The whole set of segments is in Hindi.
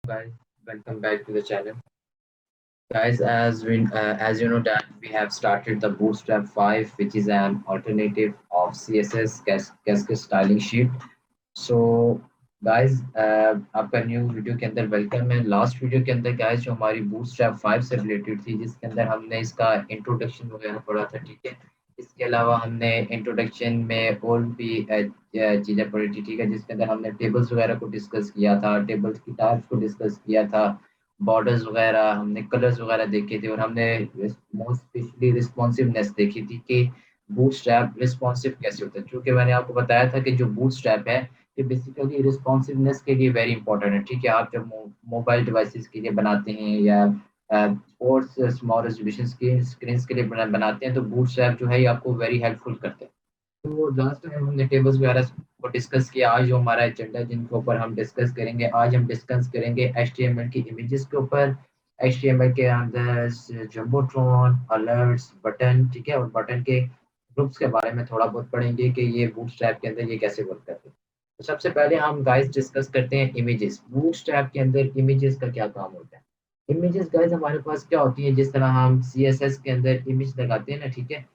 Guys, welcome back to the channel. Guys, as you know that we have started the Bootstrap 5, which is an alternative of CSS Cascade styling sheet. So guys आपका न्यू वीडियो के अंदर वेलकम है। लास्ट वीडियो के अंदर गाइस जो हमारी बूटस्ट्रैप 5 से रिलेटेड थी, जिसके अंदर हमने इसका इंट्रोडक्शन वगैरह पढ़ा था, ठीक है। इसके अलावा हमने इंट्रोडक्शन में और भी चीज़ें पढ़ी थी, ठीक है, जिसके अंदर हमने टेबल्स वगैरह को डिस्कस किया था, टेबल्स की टाइप्स को डिस्कस किया था, बॉर्डर्स वगैरह, हमने कलर्स वगैरह देखे थे, और हमने मोस्ट स्पेशली रिस्पॉन्सिवनेस देखी थी कि बूटस्ट्रैप रिस्पॉन्सिव कैसे होता है। क्योंकि मैंने आपको बताया था कि जो बूटस्ट्रैप है ये बेसिकली रिस्पॉन्सिवनेस के लिए वेरी इंपॉर्टेंट है, ठीक है। आप जब मोबाइल डिवाइसेस के लिए बनाते हैं या स्पोर्ट्स स्मॉल रेजोल्यूशन स्क्रीन के लिए बनाते हैं, तो बूटस्ट्रैप जो है ये आपको वेरी हेल्पफुल करते हैं। तो लास्ट टाइम हमने टेबल्स वगैरह को डिस्कस किया। आज जो हमारा एजेंडा जिनके ऊपर हम डिस्कस करेंगे, आज हम डिस्कस करेंगे HTML की इमेजेस के ऊपर। HTML के अंदर जम्बोट्रॉन, अलर्ट्स, बटन, ठीक है, और बटन के ग्रुप्स के बारे में थोड़ा बहुत पढ़ेंगे कि ये बूटस्ट्रैप के अंदर ये कैसे वर्क करते हैं। तो सबसे पहले हम गाइस डिस्कस करते हैं इमेजेस। बूटस्ट्रैप के अंदर इमेजेस का क्या काम होता है। इमेजेस गाइस हमारे पास क्या होती है, जिस तरह हम CSS के अंदर इमेज लगाते हैं ना, ठीक है।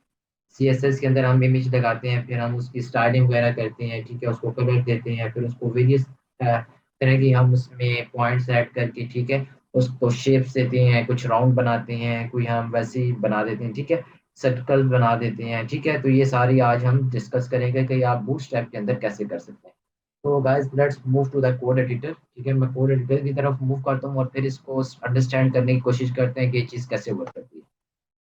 CSS के अंदर हम इमेज लगाते हैं, फिर हम उसकी स्टाइलिंग वगैरह करते हैं, ठीक है, उसको कलर देते हैं, फिर उसको वेरियस तरह की हम उसमें पॉइंट्स ऐड करके, ठीक है, उसको शेप्स देते हैं, कुछ राउंड बनाते हैं, कोई हम वैसे ही बना देते हैं, ठीक है, सर्कल बना देते हैं, ठीक है। तो ये सारी आज हम डिस्कस करेंगे कि आप बूटस्ट्रैप के अंदर कैसे कर सकते हैं। तो guys let's move to the code editor, ठीक है। मैं कोड एडिटर की तरफ मूव करता हूँ और फिर इसको अंडरस्टैंड करने की कोशिश करते हैं कि ये चीज़ कैसे वर्क करती है।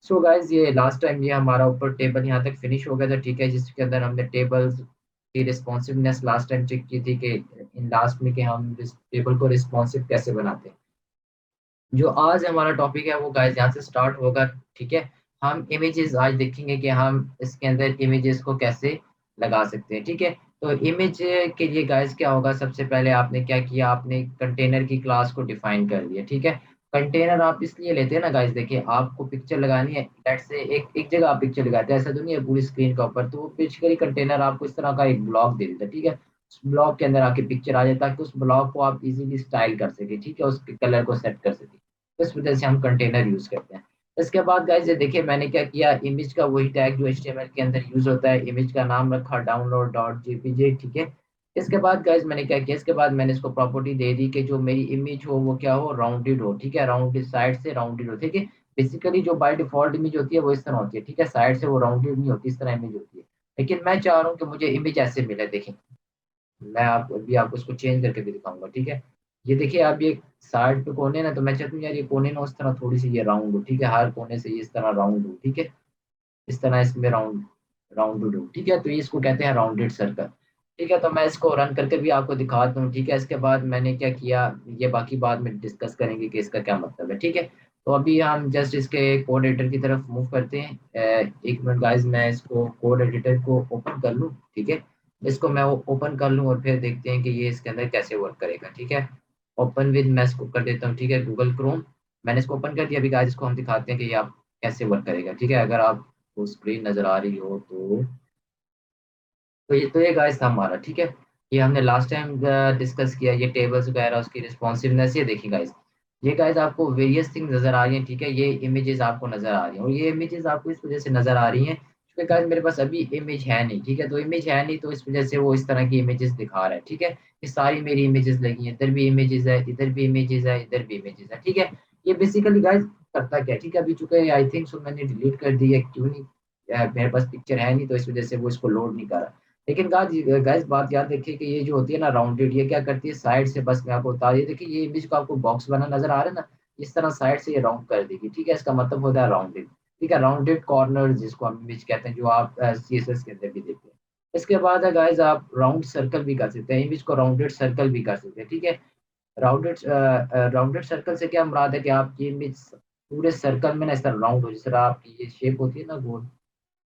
सो गाइज ये लास्ट टाइम ये हमारा ऊपर टेबल यहाँ तक फिनिश हो गया था, ठीक है, जिसके अंदर हमने टेबल्स की रिस्पॉन्सिवनेस लास्ट टाइम चेक की थी कि इन लास्ट में कि हम इस टेबल को रिस्पॉन्सिव कैसे बनाते हैं। जो आज हमारा टॉपिक है वो गाइस यहाँ से स्टार्ट होगा, ठीक है। हम इमेजेस आज देखेंगे कि हम इसके अंदर इमेजेस को कैसे लगा सकते हैं, ठीक है। तो इमेज के लिए गाइस क्या होगा, सबसे पहले आपने क्या किया, आपने कंटेनर की क्लास को डिफाइन कर लिया, ठीक है। कंटेनर आप इसलिए लेते हैं ना गाइस, देखिए आपको पिक्चर लगानी है, लेट्स से एक एक जगह आप पिक्चर लगाते हैं, ऐसा तो नहीं है पूरी स्क्रीन के ऊपर। तो बेसिकली कंटेनर आपको इस तरह का एक ब्लॉक दे देता है, ठीक है। उस ब्लॉक के अंदर आके पिक्चर आ जाए ताकि उस ब्लॉक को आप इजीली स्टाइल कर सके, ठीक है, उसके कलर को सेट कर सके। इस वजह से हम कंटेनर यूज करते हैं। इसके बाद गाइस ये देखिए मैंने क्या किया, इमेज का वही टैग जो HTML के अंदर यूज होता है, इमेज का नाम रखा डाउनलोड डॉट जेपीजे, ठीक है। इसके बाद गाइस मैंने क्या किया, इसके बाद मैंने इसको प्रॉपर्टी दे दी कि जो मेरी इमेज हो वो क्या हो, राउंडेड हो, ठीक है, राउंडेड साइड से राउंडेड हो, ठीक है। बेसिकली जो बाय डिफॉल्ट इमेज होती है वो इस तरह होती है, ठीक है, साइड से वो राउंडेड नहीं होती, इस तरह इमेज होती है। लेकिन मैं चाह रहा हूँ कि मुझे इमेज ऐसे मिले, देखें, मैं आप अभी आपको इसको चेंज करके भी दिखाऊंगा, ठीक है। ये देखिए आप ये साइड पे कोने ना, तो मैं चाहता हूँ यार ये कोने ना उस तरह थोड़ी सी ये राउंड हो, ठीक है, हर कोने से ये इस तरह राउंड हो, ठीक है, इस तरह इसमें राउंड राउंडेड हो, ठीक है। तो ये इसको कहते हैं राउंडेड सर्कल, ठीक है। तो मैं इसको रन करके भी आपको दिखाता हूँ, ठीक है। इसके बाद मैंने क्या किया, ये बाकी बाद में डिस्कस करेंगे कि इसका क्या मतलब है, ठीक है। तो अभी हम जस्ट इसके कोड एडिटर की तरफ मूव करते हैं। एक मिनट गाइज, मैं इसको कोड एडिटर को ओपन कर लूँ, ठीक है। इसको मैं ओपन कर लूँ और फिर देखते हैं कि ये इसके अंदर कैसे वर्क करेगा, ठीक है। ओपन विद मैं इसको कर देता हूँ, ठीक है, गूगल क्रोम। मैंने इसको ओपन कर दिया। अभी गाइज इसको हम दिखाते हैं कि ये आप कैसे वर्क करेगा, ठीक है। अगर आपको स्क्रीन नजर आ रही हो तो ये गाइस था हमारा, ठीक है। ये हमने लास्ट टाइम डिस्कस किया, ये टेबल्स वगैरह उसकी रिस्पॉन्सिवनेस। ये देखिए गाइस, ये गाइस आपको वेरियस थिंग नजर आ रही हैं, ठीक है। ये इमेजेस आपको नजर आ रही हैं और ये इमेजेस आपको इस वजह से नजर आ रही हैं क्योंकि गाइस मेरे पास अभी इमेज है नहीं, ठीक है। तो इमेज है नहीं तो इस वजह से वो इस तरह की इमेजेस दिखा रहा है, ठीक है। ये सारी मेरी इमेजेस लगी हैं, इधर भी इमेजेस है, इधर भी इमेजेस है, इधर भी इमेजेस है, ठीक है। ये बेसिकली गाइस करता क्या है, ठीक है। अभी चूंकि आई थिंक सो मैंने डिलीट कर दी है, क्यों नहीं, मेरे पास पिक्चर है नहीं तो इस वजह से वो इसको लोड नहीं कर रहा। लेकिन गाइस बात याद रखिए कि ये जो होती है ना राउंडेड, ये क्या करती है साइड से, बस मैं आपको बता, ये देखिए ये इमेज को आपको बॉक्स बना नजर आ रहा है ना, इस तरह साइड से ये राउंड कर देगी, ठीक है। इसका मतलब होता है राउंडेड, ठीक है, राउंडेड कॉर्नर जिसको हम इमेज कहते हैं, जो आप CSS के अंदर भी देखते हैं। इसके बाद है गाइस आप राउंड सर्कल भी कर सकते हैं, इमेज को राउंडेड सर्कल भी कर सकते हैं, ठीक है। राउंडेड राउंडेड सर्कल से क्या मुराद है कि आपकी इमेज पूरे सर्कल में ना इस तरह राउंड हो, जिस तरह आपकी ये शेप होती है ना गोल,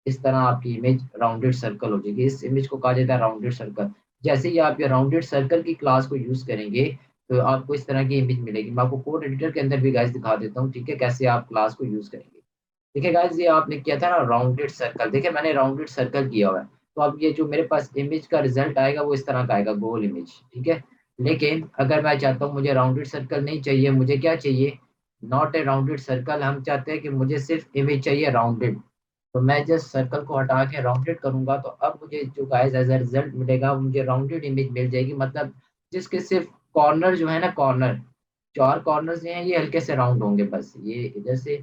इस तरह आपकी इमेज राउंडेड सर्कल हो जाएगी। इस इमेज को कहा जाता है राउंडेड सर्कल। जैसे ही आप ये राउंडेड सर्कल की क्लास को यूज करेंगे तो आपको इस तरह की इमेज मिलेगी। मैं आपको कोड एडिटर के अंदर भी गाइस दिखा देता हूँ, ठीक है, कैसे आप क्लास को यूज करेंगे। देखिए गाइस ये आपने किया था ना राउंडेड सर्कल, देखिए मैंने राउंडेड सर्कल किया हुआ है। तो अब ये जो मेरे पास इमेज का रिजल्ट आएगा वो इस तरह का आएगा, गोल इमेज, ठीक है। लेकिन अगर मैं चाहता हूँ मुझे राउंडेड सर्कल नहीं चाहिए, मुझे क्या चाहिए, नॉट ए राउंडेड सर्कल, हम चाहते हैं कि मुझे सिर्फ इमेज चाहिए राउंडेड, तो मैं जस्ट सर्कल को हटा के राउंडेड करूंगा, तो अब मुझे जो गाइस एज अ रिजल्ट मिलेगा वो मुझे राउंडेड इमेज मिल जाएगी, मतलब जिसके सिर्फ कॉर्नर जो है ना, कॉर्नर, चार कॉर्नर्स हैं ये हल्के से राउंड होंगे, बस ये इधर से,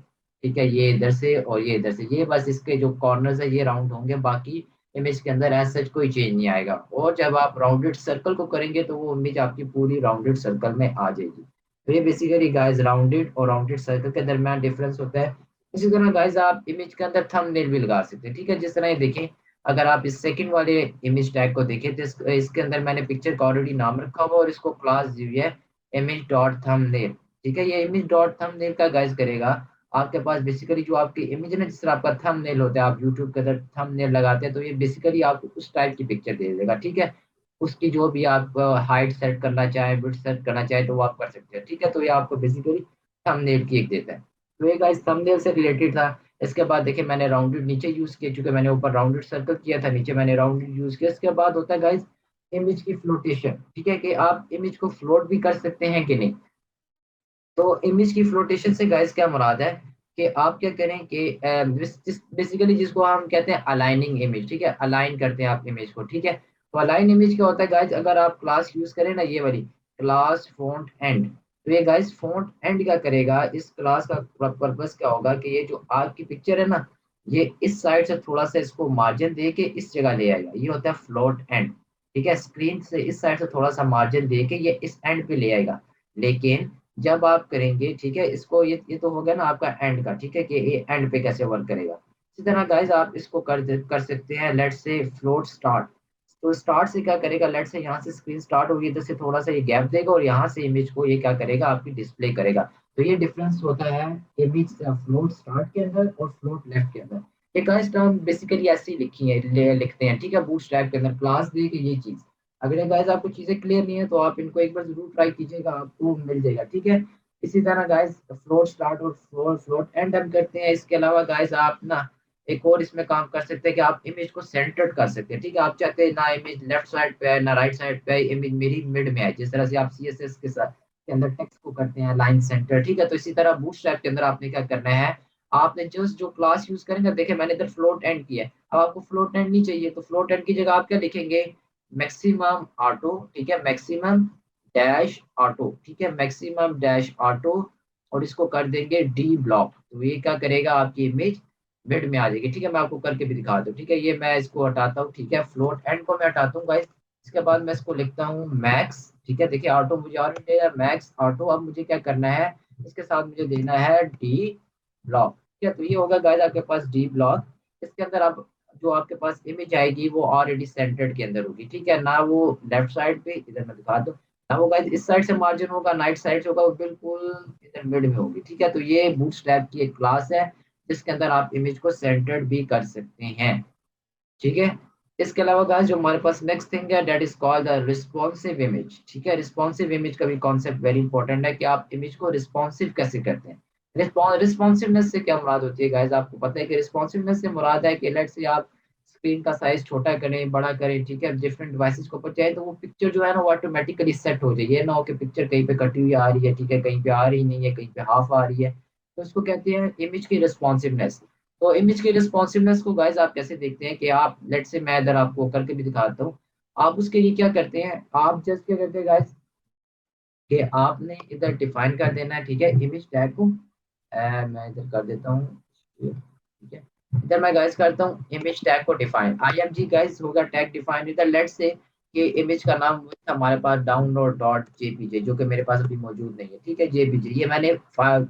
ठीक है, ये इधर से और ये इधर से, ये बस इसके जो कॉर्नर्स है ये राउंड होंगे, बाकी इमेज के अंदर एज सच कोई चेंज नहीं आएगा। और जब आप राउंडेड सर्कल को करेंगे तो वो इमेज आपकी पूरी राउंडेड सर्कल में आ जाएगी। तो ये बेसिकली गाइस राउंडेड और राउंडेड सर्कल के दरमियान डिफरेंस होता है। इसी तरह गाइस आप इमेज के अंदर थंबनेल भी लगा सकते हैं, ठीक है, जिस तरह ये देखें, अगर आप इस सेकंड वाले इमेज टैग को देखें तो इसके अंदर मैंने पिक्चर का ऑलरेडी नाम रखा हुआ और इसको क्लास दी हुई है इमेज डॉट थंबनेल, ठीक है। ये इमेज डॉट थंबनेल का गाइस करेगा, आपके पास बेसिकली जो आपकी इमेज है ना, जिस तरह आपका थंबनेल होता है, आप यूट्यूब के अंदर थंबनेल लगाते हैं, तो ये बेसिकली आपको उस टाइप की पिक्चर दे देगा, ठीक है। उसकी जो भी आप हाइट सेट करना चाहे, विड्थ सेट करना चाहे तो वो आप कर सकते हैं, ठीक है। तो ये आपको बेसिकली थंबनेल की एक देता है। तो ये गाइस थंबनेल से रिलेटेड था। इसके बाद देखिए मैंने राउंडेड नीचे यूज किया, चूंकि मैंने ऊपर राउंडेड सर्कल किया था, नीचे मैंने राउंडेड यूज किया। इसके बाद होता है गाइस इमेज की फ्लोटेशन, ठीक है, कि आप इमेज को फ्लोट भी कर सकते हैं कि नहीं। तो इमेज की फ्लोटेशन से गाइस क्या मुराद है कि आप क्या करें कि बेसिकली जिसको हम कहते हैं अलाइनिंग इमेज, ठीक है, अलाइन करते हैं आप इमेज को, ठीक है। तो अलाइन इमेज क्या होता है गाइस, अगर आप क्लास यूज करें ना, ये वाली क्लास फॉन्ट एंड, तो ये गाइस फॉन्ट एंड क्या करेगा, इस क्लास का पर्पस क्या होगा कि ये जो आपकी पिक्चर है ना, ये इस साइड से थोड़ा सा इसको मार्जिन दे के इस जगह ले आएगा, ये होता है फ्लोट एंड, ठीक है। स्क्रीन से इस साइड से थोड़ा सा मार्जिन दे के ये इस एंड पे ले आएगा। लेकिन जब आप करेंगे, ठीक है, इसको ये तो हो गया ना आपका एंड का, ठीक है, कि ये एंड पे कैसे वर्क करेगा। इसी तरह गाइस आप इसको कर सकते हैं, लेट से फ्लोट स्टार्ट। तो स्टार्ट से क्या करेगा, लेट से यहाँ से स्क्रीन स्टार्ट होगी, इधर से थोड़ा सा ये गैप देगा और यहाँ से इमेज को ये क्या करेगा, आपकी डिस्प्ले करेगा। तो ये डिफरेंस होता है इमेज फ्लोट स्टार्ट के अंदर और फ्लोट लेफ्ट के अंदर। ये गाइस टर्म बेसिकली ऐसी लिखी है, लिखते हैं, ठीक है, बूटस्ट्रैप के अंदर क्लास दे के ये चीज। अगर ये गाइस आपको चीजें क्लियर नहीं है तो आप इनको एक बार जरूर ट्राई कीजिएगा, आपको मिल जाएगा, ठीक है। इसी तरह गाइस फ्लोट स्टार्ट और फ्लोट एंड हम करते हैं। इसके अलावा गाइस आप ना एक और इसमें काम कर सकते हैं कि आप इमेज को सेंटर्ड कर सकते हैं, ठीक है। आप चाहते हैं ना इमेज लेफ्ट साइड पे है ना राइट साइड पे है, इमेज मेरी मिड में है, जिस तरह से आप सीएसएस के साथ के अंदर टेक्स्ट को करते हैं लाइन सेंटर, ठीक है। तो इसी तरह बूटस्ट्रैप के अंदर आपने क्या करना है, आपने जस्ट जो क्लास यूज करेंगे, देखिए मैंने इधर फ्लोट एंड किया है, अब आपको फ्लोट एंड नहीं चाहिए तो फ्लोट एंड की जगह आप क्या लिखेंगे, मैक्सिमम ऑटो, ठीक है, मैक्सिमम डैश ऑटो, ठीक है, मैक्सिमम डैश ऑटो, और इसको कर देंगे डी ब्लॉक, तो ये क्या करेगा, आपकी इमेज मिड में आ जाएगी, ठीक है। मैं आपको करके भी दिखा दूँ, ठीक है, ये मैं इसको हटाता हूँ, ठीक है, फ्लोट एंड को मैं हटाता हूँ गाइस। इसके बाद मैं इसको लिखता हूँ मैक्स, ठीक है, देखिए ऑटो मुझे और मिल गया, मैक्स ऑटो। अब मुझे क्या करना है, इसके साथ मुझे देना है डी ब्लॉक, ठीक है। तो ये होगा गाइस आपके पास डी ब्लॉक। इसके अंदर आप जो आपके पास इमेज आएगी वो ऑलरेडी सेंटर्ड के अंदर होगी, ठीक है, ना वो लेफ्ट साइड पे, इधर मैं दिखा दूँ, ना वो गाइस इस साइड से मार्जिन होगा, नाइट साइड से होगा, वो बिल्कुल इधर मिड में होगी, ठीक है। तो ये बूटस्ट्रैप की एक क्लास है जिसके अंदर आप इमेज को सेंटर्ड भी कर सकते हैं, ठीक है। इसके अलावा गाइस जो हमारे पास नेक्स्ट थिंग है that is called the responsive image, ठीक है। रिस्पॉन्सिव इमेज का भी कॉन्सेप्ट वेरी इंपॉर्टेंट है कि आप इमेज को रिस्पॉन्सिव कैसे करते हैं। रिस्पॉन्सिवनेस से क्या मुराद होती है गाइस, आपको पता है कि रिस्पॉन्सिवनेस से मुराद है कि लेट्स से आप स्क्रीन का साइज छोटा करें बड़ा करें, ठीक है, डिफरेंट डिवाइसेस को ऊपर चाहे तो वो पिक्चर जो है ना वो ऑटोमेटिकली सेट हो जाए, ये ना हो कि पिक्चर कहीं पे कटी हुई आ रही है, ठीक है, कहीं पे आ रही नहीं है, कहीं पे हाफ आ रही है। तो इसको कहते हैं इमेज की रिस्पॉन्सिवनेस। तो इमेज की रिस्पॉन्सिवनेस को गाइस आप कैसे देखते हैं कि आप लेट से मैं इधर आपको करके भी दिखाता हूँ। आप उसके लिए क्या करते हैं, आप जस्ट क्या करते हैं गाइस कि आपने इधर डिफाइन कर देना है, ठीक है, इमेज टैग को। मैं इधर कर देता हूँ, ठीक है। इधर मैं गाइस करता हूँ इमेज टैग को डिफाइन, IMG गाइस होगा टैग डिफाइन। इधर लेट्स से कि इमेज का नाम हमारे पास डाउनलोड डॉट जेपीजे, जो कि मेरे पास अभी मौजूद नहीं है, ठीक है, जेपीजे, ये मैंने फाइल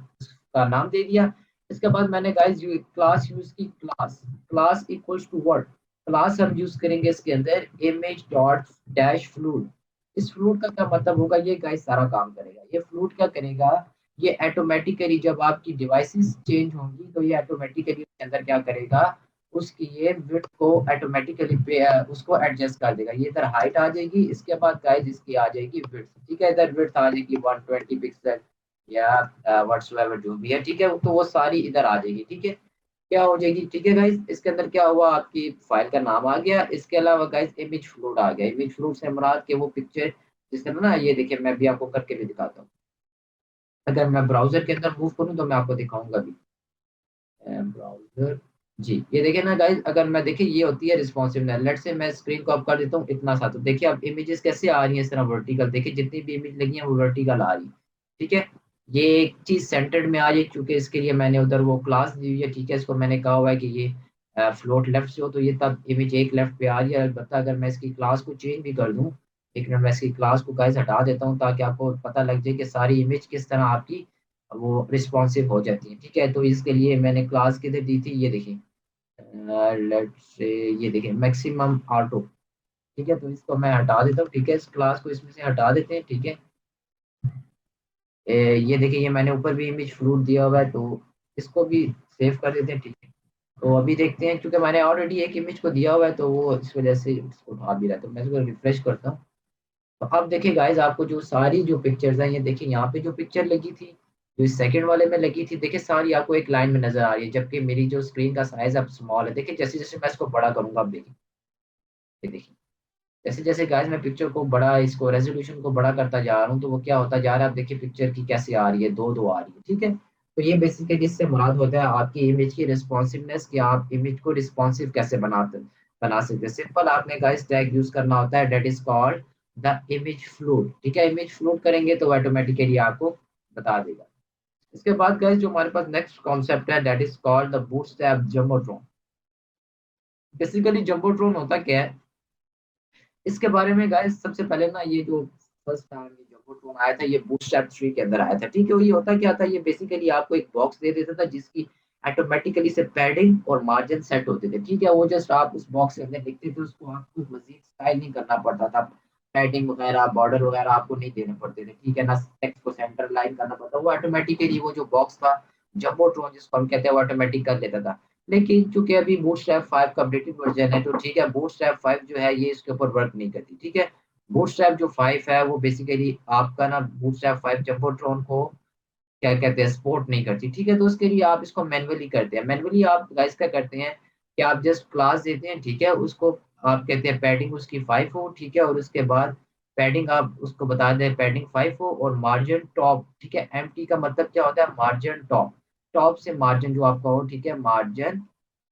का नाम दे दिया। इसके बाद मैंने गाइस क्लास यूज की, class class equals to what, class हम यूज करेंगे इसके अंदर इमेज डॉट डैश फ्लूड। इस फ्लूड का क्या मतलब होगा, ये गाइस सारा काम करेगा। ये फ्लूड क्या करेगा, ये ऑटोमेटिकली जब आपकी डिवाइसेस चेंज होंगी तो ये ऑटोमेटिकली उसके अंदर क्या करेगा, उसकी ये विड्थ को ऑटोमेटिकली उसको एडजस्ट कर देगा। ये इधर हाइट आ जाएगी, इसके बाद गाइस इसकी आ जाएगी विड्थ, ठीक है, इधर विड्थ आ जाएगी 120 पिक्सल या व्हाटसोएवर जो भी है, ठीक है, तो वो सारी इधर आ जाएगी, ठीक है, क्या हो जाएगी, ठीक है गाइस। इसके अंदर क्या हुआ, आपकी फाइल का नाम आ गया। इसके अलावा गाइस इमेज फ्लूड आ गया। इमेज फ्लूड से मुराद के वो पिक्चर जिस तरह ना, ये देखिए मैं भी आपको करके भी दिखाता हूँ। अगर मैं ब्राउजर के अंदर मूव करूँ तो मैं आपको दिखाऊंगा भी। ब्राउजर, जी ये देखिए ना गाइस, अगर मैं देखिए ये होती है रिस्पॉन्सिवनेस। लेट से मैं स्क्रीन को अप कर देता हूँ इतना सा, तो देखिए अब इमेजेस कैसे आ रही है इस तरह वर्टिकल, देखिए जितनी भी इमेज लगी है वो वर्टिकल आ रही है। ठीक है, ये एक चीज सेंटर्ड में आ रही है, क्योंकि इसके लिए मैंने उधर वो क्लास दी हुई है। ठीक है, इसको मैंने कहा हुआ है कि ये फ्लोट लेफ्ट से हो, तो ये तब इमेज एक लेफ्ट पे आ रही है। अलबत्ता अगर मैं इसकी क्लास को चेंज भी कर दूं, एक मिनट मैं इसकी क्लास को गाइस हटा देता हूँ ताकि आपको पता लग जाए कि सारी इमेज किस तरह आपकी वो रिस्पॉन्सिव हो जाती है। ठीक है, तो इसके लिए मैंने क्लास किधर दी थी, ये देखिए लेट से, ये देखिए मैक्सिमम ऑटो। ठीक है, तो इसको मैं हटा देता हूँ। ठीक है, इस क्लास को इसमें से हटा देते हैं। ठीक है, ये देखिए ये मैंने ऊपर भी इमेज फ्लूट दिया हुआ है, तो इसको भी सेव कर देते हैं। ठीक है, तो अभी देखते हैं, क्योंकि मैंने ऑलरेडी एक इमेज को दिया हुआ है तो वो इस वजह से इसको उठा भी रहा है, तो मैं इसको रिफ्रेश करता हूँ। तो अब देखिए गाइस, आपको जो सारी जो पिक्चर्स हैं, ये देखिए यहाँ पे जो पिक्चर लगी थी, जो इस सेकंड वाले में लगी थी, देखिए सारी आपको एक लाइन में नजर आ रही है, जबकि मेरी जो स्क्रीन का साइज अब स्मॉल है। देखिए जैसे जैसे मैं इसको बड़ा करूंगा, अब देखिए, ये देखिए जैसे जैसे गाइस मैं पिक्चर को बड़ा, इसको रेजोल्यूशन को बड़ा करता जा रहा हूँ, तो वो क्या होता जा रहा है, आप देखिए पिक्चर की कैसे आ रही है, दो दो आ रही है। ठीक है, तो ये बेसिकली इससे मुराद होता है आपकी इमेज की रिस्पॉन्सिवनेस, कि आप इमेज को रिस्पॉन्सिव कैसे बना सकते हैं। सिंपल आपने गाइस टैग यूज करना होता है, that is called the image float. ठीक है, इमेज फ्लोट करेंगे तो ऑटोमेटिकली आपको बता देगा। इसके बाद गाइस जो हमारे पास नेक्स्ट कॉन्सेप्ट है, that is called the bootstrap Jumbotron. Basically Jumbotron होता क्या है, इसके बारे में गाइस सबसे पहले ना, ये जो फर्स्ट टाइम ये जंबोट्रॉन आया था, ये बूटस्ट्रैप 3 के अंदर आया था। ठीक है, ये होता क्या था, ये बेसिकली आपको एक बॉक्स दे देता था जिसकी ऑटोमेटिकली से पैडिंग और मार्जिन सेट होते थे। ठीक है, वो जस्ट आप उस बॉक्स के अंदर लिखते थे, उसको आपको मजीद स्टाइल नहीं करना पड़ता था, पैडिंग वगैरह बॉर्डर वगैरह आपको नहीं देने पड़ते थे। ठीक है ना, टेक्स्ट को सेंटर लाइन करना पड़ता, वो ऑटोमेटिकली वो जो बॉक्स था जंबोट्रॉन जिसको हम कहते हैं, वो ऑटोमेटिक कर लेता था। लेकिन चूंकि अभी बूटस्ट्रैप 5 का अपडेटेड वर्जन है, तो ठीक है बूटस्ट्रैप 5 जो है ये इसके ऊपर वर्क नहीं करती। ठीक है, बूटस्ट्रैप जो 5 है वो बेसिकली आपका ना, बूटस्ट्रैप 5 जंबोट्रॉन को क्या कहते हैं, सपोर्ट नहीं करती। ठीक है, तो उसके लिए आप इसको मैन्युअली करते हैं। मैन्युअली आप गाइस क्या करते हैं कि आप जस्ट क्लास देते हैं। ठीक है, उसको आप कहते हैं पैडिंग उसकी 5 हो। ठीक है, और उसके बाद पैडिंग आप उसको बता दें पैडिंग 5 हो, और मार्जिन टॉप। ठीक है, एम टी का मतलब क्या होता है, मार्जिन टॉप, टॉप से मार्जिन जो आपका हो। ठीक है, मार्जिन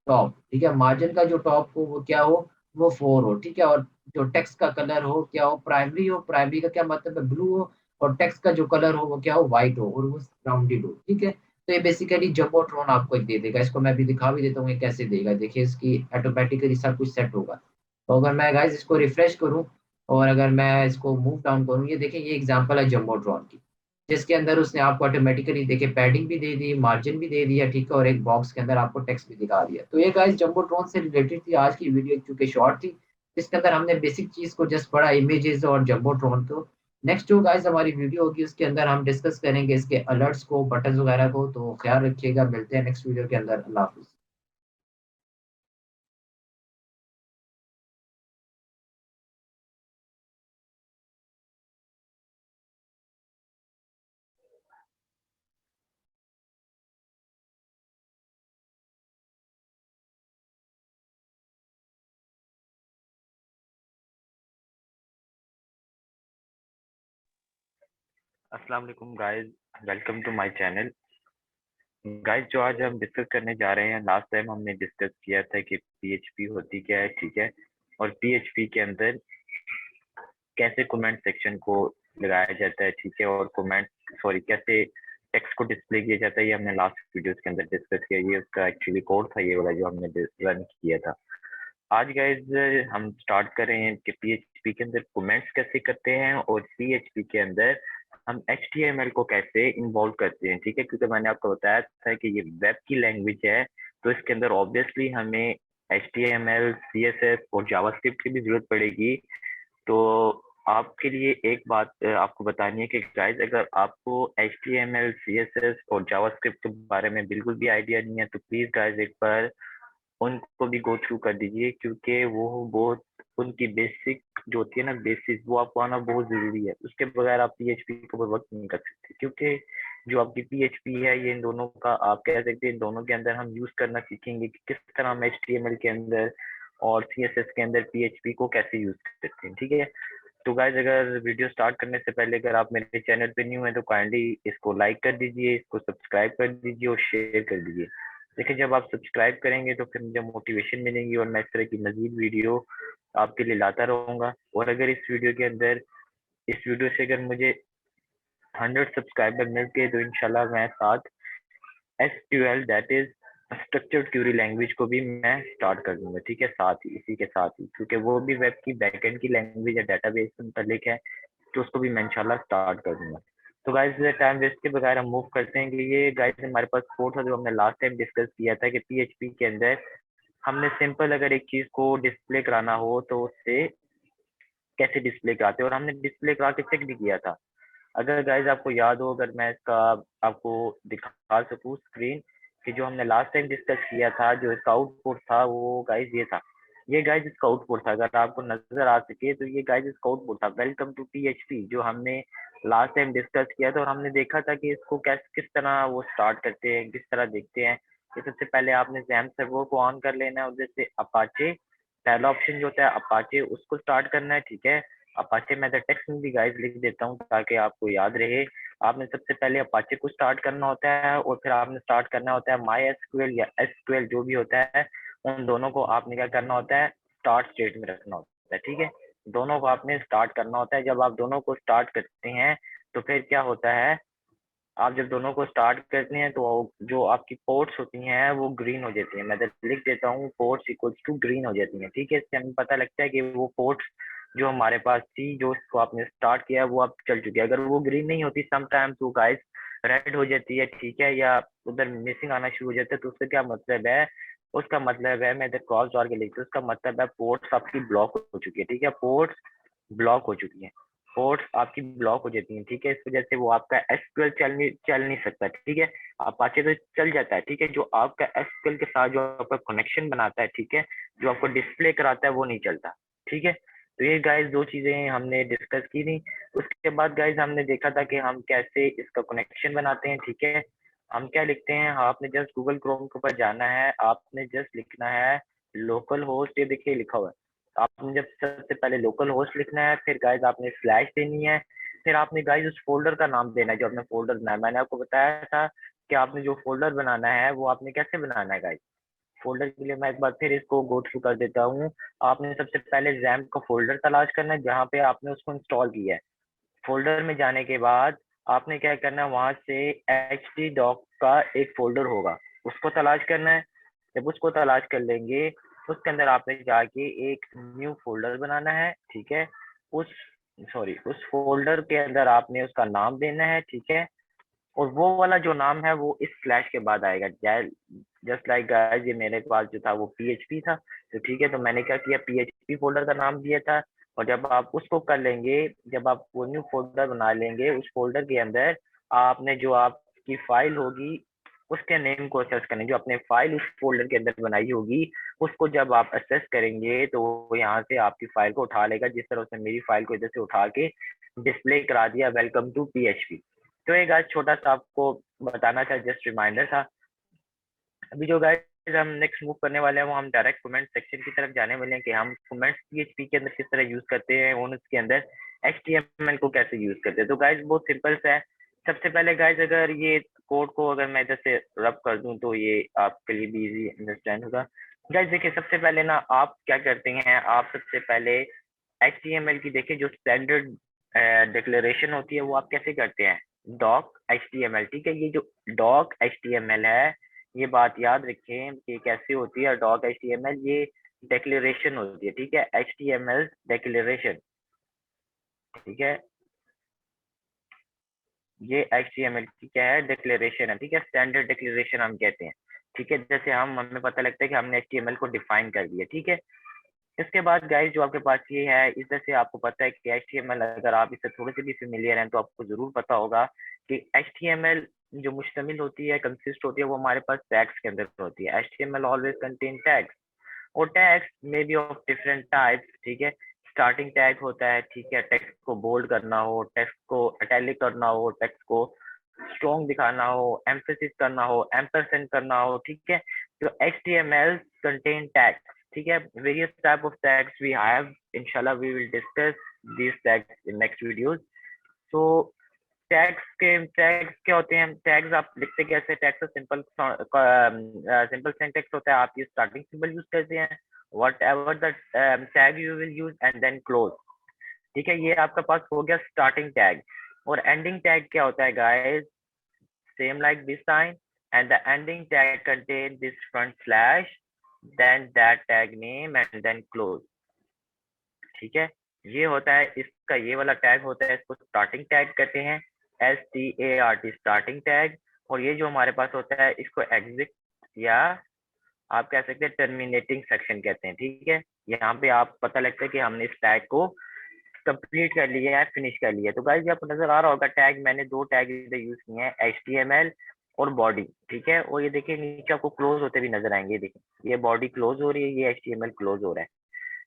टॉप। ठीक है, मार्जिन का जो टॉप हो वो क्या हो, वो 4 हो। ठीक है, और जो टेक्स्ट का कलर हो क्या हो, प्राइमरी हो। प्राइमरी का क्या मतलब है, ब्लू हो। और टेक्स्ट का जो कलर हो वो क्या हो, व्हाइट हो, और वो राउंडेड हो। ठीक है, तो ये बेसिकली जंबोट्रॉन आपको एक दे देगा। इसको मैं भी दिखा भी देता हूँ ये कैसे देगा। देखिए इसकी ऑटोमेटिकली सब कुछ सेट होगा। तो अगर मैं गाइस इसको रिफ्रेश करूँ और अगर मैं इसको मूव डाउन करूँ, ये देखिए ये एग्जांपल है जंबोट्रॉन की, जिसके अंदर उसने आपको ऑटोमेटिकली देखिए पैडिंग भी दे दी, मार्जिन भी दे दिया। ठीक है, और एक बॉक्स के अंदर आपको टेक्स्ट भी दिखा दिया। तो ये गाइस जंबोट्रॉन से रिलेटेड थी आज की वीडियो, चूंकि शॉर्ट थी, इसके अंदर हमने बेसिक चीज को जस्ट पढ़ा, इमेजेस और जंबोट्रॉन को। नेक्स्ट जो गाइस हमारी वीडियो होगी उसके अंदर हम डिस्कस करेंगे इसके अलर्ट्स को, बटन वगैरह को। तो ख्याल रखिएगा, मिलते हैं नेक्स्ट वीडियो के अंदर। अल्लाह हाफिज। अस्सलाम वालेकुम guys, welcome to my channel. Guys जो आज हम डिस्कस करने जा रहे हैं, लास्ट टाइम हमने डिस्कस किया था कि पीएचपी होती क्या है, ठीक है। और पीएचपी के अंदर कैसे कमेंट सेक्शन को लगाया जाता है, ठीक है। और कमेंट सॉरी कैसे टेक्स्ट को डिस्प्ले किया जाता है, ये हमने लास्ट वीडियोस के अंदर डिस्कस किया। ये उसका एक्चुअली कोड था ये वाला जो हमने रन किया था। आज गाइस हम स्टार्ट कर रहे हैं कि पीएचपी के अंदर कमेंट्स कैसे करते हैं और पीएचपी के अंदर हम एचटीएमएल को कैसे इन्वॉल्व करते हैं, ठीक है। क्योंकि मैंने आपको बताया था कि ये वेब की लैंग्वेज है, तो इसके अंदर ऑब्वियसली हमें एचटीएमएल, सीएसएस और जावास्क्रिप्ट की भी जरूरत पड़ेगी। तो आपके लिए एक बात आपको बतानी है कि गाइस अगर आपको एचटीएमएल, सीएसएस और जावास्क्रिप्ट के बारे में बिल्कुल भी आइडिया नहीं है, तो प्लीज गाइस एक बार उनको भी गो थ्रू कर दीजिए, क्योंकि वो बहुत उनकी बेसिक जो होती है ना, बेसिक, वो आपको आना बहुत जरूरी है। उसके बगैर आप पीएचपी के ऊपर वर्क नहीं कर सकते, क्योंकि जो आपकी पीएचपी है ये इन दोनों का आप कह सकते हैं, इन दोनों के अंदर हम यूज करना सीखेंगे कि किस तरह हम एचटीएमएल के अंदर और सीएसएस के अंदर पीएचपी को कैसे यूज करते हैं, ठीक है। तो गाइज अगर वीडियो स्टार्ट करने से पहले अगर आप मेरे चैनल पे न्यू है तो काइंडली इसको लाइक कर दीजिए, इसको सब्सक्राइब कर दीजिए और शेयर कर दीजिए। देखिए जब आप सब्सक्राइब करेंगे तो फिर मुझे मोटिवेशन मिलेगी और मैं इस तरह की मजीद वीडियो आपके लिए लाता रहूंगा। और अगर इस वीडियो से अगर मुझे 100 सब्सक्राइबर मिल गए तो इंशाल्लाह मैं साथ SQL that is structured Curie language को भी मैं स्टार्ट कर दूंगा, ठीक है, साथ ही इसी के साथ ही, क्योंकि वो भी वेब की बैकएंड की लैंग्वेज है, डेटाबेस से मुतालिक है, तो उसको भी मैं इंशाल्लाह स्टार्ट कर दूंगा। तो गाइस टाइम वेस्ट के बगैर हम मूव करते हैं कि ये गाइस हमारे पास कोड था जो हमने लास्ट टाइम डिस्कस किया था कि PHP के अंदर हमने सिंपल अगर एक चीज को डिस्प्ले कराना हो तो उससे कैसे डिस्प्ले कराते हैं, और हमने डिस्प्ले करा के चेक भी किया था। अगर गाइज आपको याद हो, अगर मैं इसका आपको दिखा सकूं स्क्रीन कि जो हमने लास्ट टाइम डिस्कस किया था, जो इसका आउटपुट था वो गाइज ये था, ये गाइज इसका आउटपुट था। अगर आपको नजर आ सके तो ये गाइज इसका आउटपुट था, वेलकम टू PHP, जो हमने लास्ट टाइम डिस्कस किया था। और हमने देखा था कि इसको किस तरह वो स्टार्ट करते हैं, किस तरह देखते हैं कि सबसे पहले आपने जैम सर्वर को ऑन कर लेना है, उधर से अपाचे पहला ऑप्शन जो होता है अपाचे उसको स्टार्ट करना है, ठीक है। अपाचे मैं तो टेक्स्ट में भी गाइस लिख देता हूँ ताकि आपको याद रहे। आपने सबसे पहले अपाचे को स्टार्ट करना होता है और फिर आपने स्टार्ट करना होता है माई एसक्यूएल या SQL जो भी होता है, उन दोनों को आपने क्या करना होता है, स्टार्ट स्टेट में रखना होता है, ठीक है। दोनों को आपने स्टार्ट करना होता है। जब आप दोनों को स्टार्ट करते हैं तो फिर क्या होता है, आप जब दोनों को स्टार्ट करते हैं तो जो आपकी पोर्ट्स होती हैं वो ग्रीन हो जाती हैं। मैं तो लिख देता हूँ पोर्ट्स इक्वल्स टू ग्रीन हो जाती हैं, ठीक है। इससे हमें पता लगता है कि वो पोर्ट्स जो हमारे पास थी, जो उसको आपने स्टार्ट किया वो अब चल चुकी है। अगर वो ग्रीन नहीं होती समटाइम्स वो गाइस रेड हो जाती है, ठीक है, या उधर मिसिंग आना शुरू हो जाता है, तो उसका क्या मतलब है, उसका मतलब है, मैं इधर क्रॉस डाल के लिखता हूँ, उसका मतलब है पोर्ट्स आपकी ब्लॉक हो चुकी है, ठीक है, पोर्ट्स ब्लॉक हो चुकी है, पोर्ट्स आपकी ब्लॉक हो जाती हैं, ठीक है। इस वजह से वो आपका SQL चल नहीं सकता, ठीक है। अपाचे तो चल जाता है, ठीक है, जो आपका SQL के साथ जो आपका कनेक्शन बनाता है, ठीक है, जो आपको डिस्प्ले कराता है वो नहीं चलता, ठीक है। तो ये गाइस दो चीजें हमने डिस्कस की थी। उसके बाद गाइस हमने देखा था कि हम कैसे इसका कनेक्शन बनाते हैं, ठीक है। हम क्या लिखते हैं, आपने जस्ट गूगल क्रोम के ऊपर जाना है, आपने जस्ट लिखना है लोकल होस्ट, ये देखिए लिखा हुआ है। आपने जब सबसे पहले लोकल होस्ट लिखना है, फिर गाइज आपने स्लैश देनी है, फिर आपने गाइज उस फोल्डर का नाम देना है जो आपने फोल्डर बनाया। मैंने आपको बताया था कि आपने जो फोल्डर बनाना है वो आपने कैसे बनाना है गाइज। फोल्डर के लिए मैं एक बार फिर इसको गो थ्रू कर देता हूँ। आपने सबसे पहले जैम्प का फोल्डर तलाश करना है जहाँ पे आपने उसको इंस्टॉल किया है। फोल्डर में जाने के बाद आपने क्या करना है, वहां से htdoc का एक फोल्डर होगा, उसको तलाश करना है। जब उसको तलाश कर लेंगे उसके अंदर आपने जाके एक न्यू फोल्डर बनाना है, ठीक है। उस उस फोल्डर के अंदर आपने उसका नाम देना है, ठीक है। और वो वाला जो नाम है वो इस स्लैश के बाद आएगा। जस्ट लाइक गाइस ये मेरे पास जो था वो PHP था, तो ठीक है, तो मैंने क्या किया, PHP फोल्डर का नाम दिया था। और जब आप उसको कर लेंगे, जब आप वो न्यू फोल्डर बना लेंगे, उस फोल्डर के अंदर आपने जो आपकी फाइल होगी उसके नेम को एक्सेस करेंगे, जो आपने फाइल उस फोल्डर के अंदर बनाई होगी उसको जब आप एक्सेस करेंगे तो वो यहाँ से आपकी फाइल को उठा लेगा, जिस तरह उसने मेरी फाइल को इधर से उठा के डिस्प्ले करा दिया वेलकम टू PHP। तो एक आज छोटा सा आपको बताना था, जस्ट रिमाइंडर था। अभी जो गाइस हम नेक्स्ट मूव करने वाले हैं वो हम डायरेक्ट कमेंट सेक्शन की तरफ जाने वाले हैं कि हम कमेंट्स PHP के अंदर किस तरह यूज करते हैं और उसके अंदर HTML को कैसे यूज करते हैं। तो गाइस बहुत सिंपल सा है। सबसे पहले गाइस अगर ये कोड को अगर मैं इधर से रब कर दूं तो ये आपके लिए भी इजी अंडरस्टैंड होगा। गाइस देखिए सबसे पहले ना आप क्या करते हैं, आप सबसे पहले HTML की देखिए जो स्टैंडर्ड डिक्लेरेशन होती है वो आप कैसे करते हैं, डॉक HTML, ठीक है। ये जो डॉक HTML है, ये बात याद रखें कि कैसे होती है डॉक HTML, ये डिक्लेरेशन होती है, ठीक है, HTML डिक्लेरेशन, ठीक है। ये HTML की क्या है, डिक्लेरेशन है, ठीक है, स्टैंडर्ड डिक्लेरेशन हम कहते हैं, ठीक है। जैसे हमें पता लगता है कि हमने HTML को डिफाइन कर दिया, ठीक है। इसके बाद गाइस जो आपके पास ये है, इस तरह से आपको पता है कि HTML अगर आप इससे थोड़े से भी फेमिलियर हैं तो आपको जरूर पता होगा कि HTML जो मुश्तमिल होती है, कंसिस्ट होती है, वो हमारे पास टैग्स के अंदर होती है। HTML ऑलवेज कंटेन टैग्स, और tags may be of different types, ठीक है। स्टार्टिंग टैग होता है, ठीक है, टेक्स्ट को बोल्ड करना हो, टेक्स्ट को इटैलिक करना हो, टेक्स्ट को स्ट्रॉन्ग दिखाना हो, एम्फेसिस करना हो, एम्परसेंड करना हो, ठीक है। तो HTML कंटेन टैग्स, ठीक है। Various type of tags we have, इंशाल्लाह we will discuss these tags in next videos. So tags क्या होते हैं? टैग्स आप लिखते कैसे? टैग्स सिंपल सिंपल सिंटेक्स होता है, आप ये स्टार्टिंग सिंबल यूज करते हैं, whatever the tag you will use and then close. ठीक है, ये आपका पास हो गया स्टार्टिंग टैग। और एंडिंग टैग क्या होता है guys? Same like this sign, and the ending tag contain this front slash, then that tag name and then close. ठीक है, ये होता है इसका, ये वाला टैग होता है, इसको स्टार्टिंग टैग कहते हैं, START स्टार्टिंग टैग। और ये जो हमारे पास होता है इसको एग्जिट या आप कह सकते हैं टर्मिनेटिंग सेक्शन कहते हैं। ठीक है, यहाँ पे आप पता लगता है कि हमने इस टैग को कंप्लीट कर लिया है, फिनिश कर लिया है। तो गाइस आपको नजर आ रहा होगा टैग, मैंने दो टैग इधर यूज किए हैं, HTML और बॉडी। ठीक है, और ये देखिए नीचे आपको क्लोज होते भी नजर आएंगे, देखिए ये बॉडी क्लोज हो रही है, ये HTML क्लोज हो रहा है।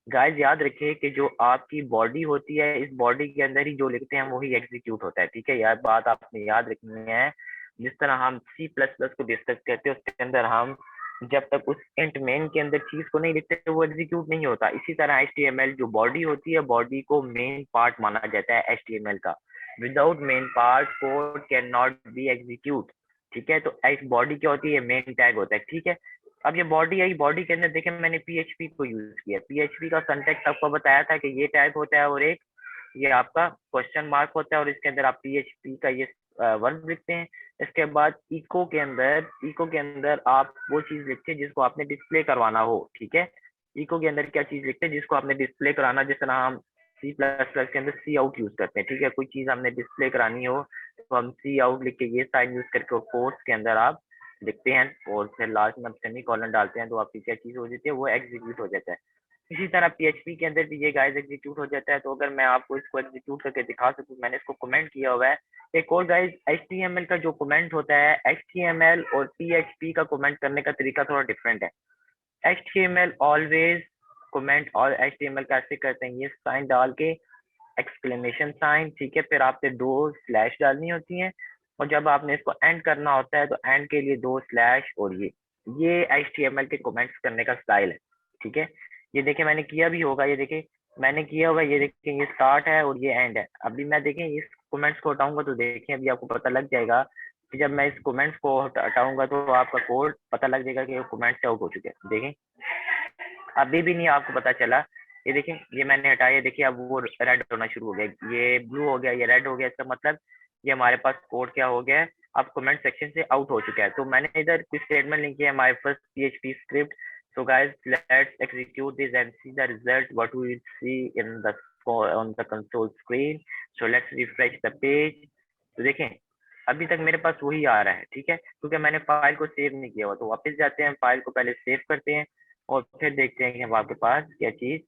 गाइस याद रखिए कि जो आपकी बॉडी होती है, इस बॉडी के अंदर ही जो लिखते हैं वही एग्जीक्यूट होता है। ठीक है, यह बात आपने याद रखनी है। जिस तरह हम C++ को डिस्कस करते हैं उसके अंदर हम जब तक उस इंट मेन के अंदर चीज को नहीं लिखते वो एग्जीक्यूट नहीं होता। इसी तरह HTML जो बॉडी होती है, बॉडी को मेन पार्ट माना जाता है HTML का। Without main part code can not be execute. ठीक है, तो इस बॉडी क्या होती है? मेन टैग होता है। ठीक है, अब ये बॉडी आई, बॉडी के अंदर देखें मैंने PHP को यूज किया, PHP का सिंटैक्स आपको बताया था कि ये टैग होता है और एक ये आपका क्वेश्चन मार्क होता है, और इसके अंदर आप PHP का ये वर्ड लिखते हैं। इसके बाद इको के अंदर आप वो चीज लिखते हैं जिसको आपने डिस्प्ले करवाना हो। ठीक है, इको के अंदर क्या चीज लिखते हैं? जिसको आपने डिस्प्ले कराना, जिस तरह हम C++ के अंदर सी आउट यूज करते हैं। ठीक है, कोई चीज हमने डिस्प्ले करानी हो तो हम सी आउट लिख के ये साइन यूज करके कोर्स के अंदर आप लिखते हैं और फिर लास्ट में हम सेमी कॉलन डालते हैं, तो आपकी क्या चीज हो जाती है? वो एग्जीक्यूट हो जाता है। इसी तरह PHP के अंदर भी ये गाइस एग्जीक्यूट हो जाता है। तो अगर मैं आपको इसको एग्जीक्यूट करके दिखा सकूं, मैंने इसको कमेंट किया हुआ है। एक और गाइस HTML का जो कमेंट होता है, HTML और PHP का कमेंट करने का तरीका थोड़ा डिफरेंट है। HTML ऑलवेज कमेंट और HTML कैसे करते हैं? ये साइन डाल के एक्सक्लेमेशन साइन, ठीक है, फिर आपने दो स्लैश डालनी होती हैं, और जब आपने इसको एंड करना होता है तो एंड के लिए दो स्लैश। और ये HTML के कमेंट्स करने का स्टाइल है। ठीक है, ये देखिए मैंने किया भी होगा, ये देखिए मैंने किया हुआ, ये देखिए ये स्टार्ट है और ये एंड है। अभी मैं देखें इस कमेंट्स को हटाऊंगा तो देखिए अभी आपको पता लग जाएगा कि जब मैं इस कमेंट्स को हटाऊंगा तो आपका कोड पता लग जाएगा कि कमेंट से आउट हो चुके हैं। देखें अभी भी नहीं आपको पता चला, ये देखिए ये मैंने हटाया, देखिए अब वो रेड होना शुरू हो गया, ये ब्लू हो गया, ये रेड हो गया। इसका मतलब ये हमारे पास कोड क्या हो गया है? अब कमेंट सेक्शन से आउट हो चुका है। तो मैंने इधर कुछ स्टेटमेंट लिखी है, my first PHP script. So guys, let's execute this and see the result. What we will see in the on the console screen. So let's refresh the page. तो देखें अभी तक मेरे पास वही आ रहा है। ठीक है, क्योंकि मैंने फाइल को सेव नहीं किया हुआ। तो वापस जाते हैं, फाइल को पहले सेव करते हैं और फिर देखते हैं कि हम आपके पास क्या चीज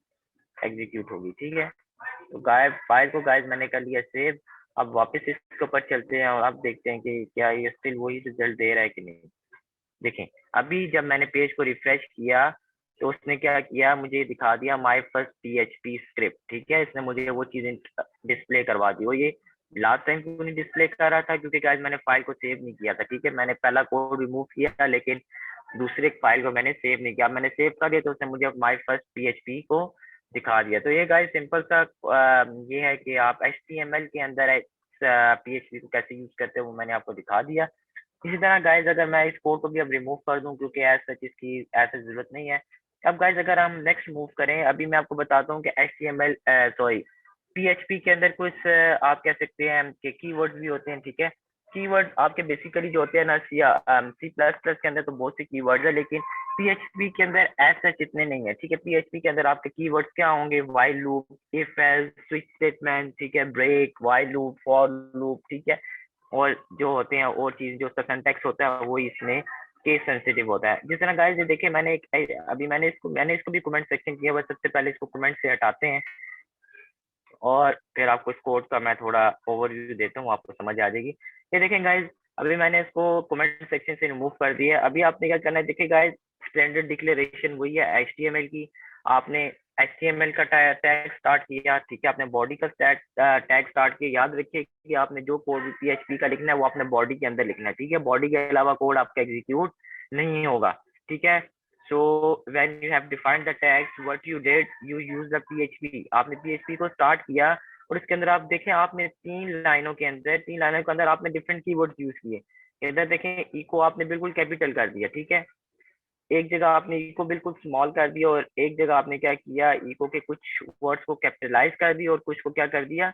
एग्जीक्यूट होगी। ठीक है, तो फाइल को गाइस मैंने कर लिया सेव। अब वापस इसके ऊपर चलते हैं और अब देखते हैं कि क्या ये स्टिल वही रिजल्ट दे रहा है कि नहीं। देखें अभी जब मैंने पेज को रिफ्रेश किया तो उसने क्या किया, मुझे दिखा दिया माय फर्स्ट PHP स्क्रिप्ट। ठीक है, इसने मुझे वो चीजें डिस्प्ले करवा दी। और ये लास्ट टाइम क्यों नहीं डिस्प्ले कर रहा था? क्योंकि गाइस मैंने फाइल को सेव नहीं किया था। ठीक है, मैंने पहला कोड रिमूव किया था लेकिन दूसरे फाइल को मैंने सेव नहीं किया। मैंने सेव कर दिया तो उसने मुझे माय फर्स्ट PHP को दिखा दिया। तो ये गाइस सिंपल सा ये है कि आप HTML के अंदर PHP को कैसे यूज करते हैं वो मैंने आपको दिखा दिया। इसी तरह गाइज अगर मैं इस कोड को भी अब रिमूव कर दूं क्योंकि ऐसा चीज की ऐसा जरूरत नहीं है। अब गाइज अगर हम नेक्स्ट मूव करें, अभी मैं आपको बताता हूँ कि HTML सॉरी PHP के अंदर कुछ आप कह सकते हैं कि कीवर्ड्स भी होते हैं। ठीक है, कीवर्ड आपके बेसिकली जो होते हैं ना C++ के अंदर तो बहुत से कीवर्ड्स है, लेकिन PHP के अंदर ऐसा इतने नहीं है। ठीक है, PHP के अंदर आपके कीवर्ड्स क्या होंगे? While loop, if else, switch statement, ठीक है, break, while loop, for loop. ठीक है, और जो होते हैं और चीज जो उसका सिंटैक्स होता है वो इसमें केस सेंसिटिव होता है। जिस तरह गाइस ये देखिए मैंने इसको भी कमेंट सेक्शन किया हुआ। सबसे पहले इसको कमेंट से हटाते हैं और फिर आपको इस कोड का मैं थोड़ा ओवरव्यू देता हूँ, आपको समझ आ जाएगी। ये देखें गाइस अभी मैंने इसको कमेंट सेक्शन से रिमूव कर दिया। अभी आपने क्या करना है, देखिए गाइस स्टैंडर्ड डिक्लेरेशन वही है HTML की। आपने HTML का टैग स्टार्ट किया, ठीक है, आपने बॉडी का टैग स्टार्ट किया। याद रखिए कि आपने जो कोड भी PHP का लिखना है वो आपने बॉडी के अंदर लिखना है। ठीक है, बॉडी के अलावा कोड आपका एग्जीक्यूट नहीं होगा। ठीक है, So when you have defined the text, what you did, you use the PHP. आपने PHP को स्टार्ट किया और इसके अंदर आप देखें, आपने 3 लाइनों के अंदर आपने डिफरेंट कीवर्ड्स यूज किए। इधर देखें, इको आपने बिल्कुल कैपिटल कर दिया, ठीक है। एक जगह आपने इको बिल्कुल स्मॉल कर दिया और एक जगह आपने क्या किया, इको के कुछ वर्ड्स को कैपिटलाइज कर दिया और कुछ को क्या कर दिया,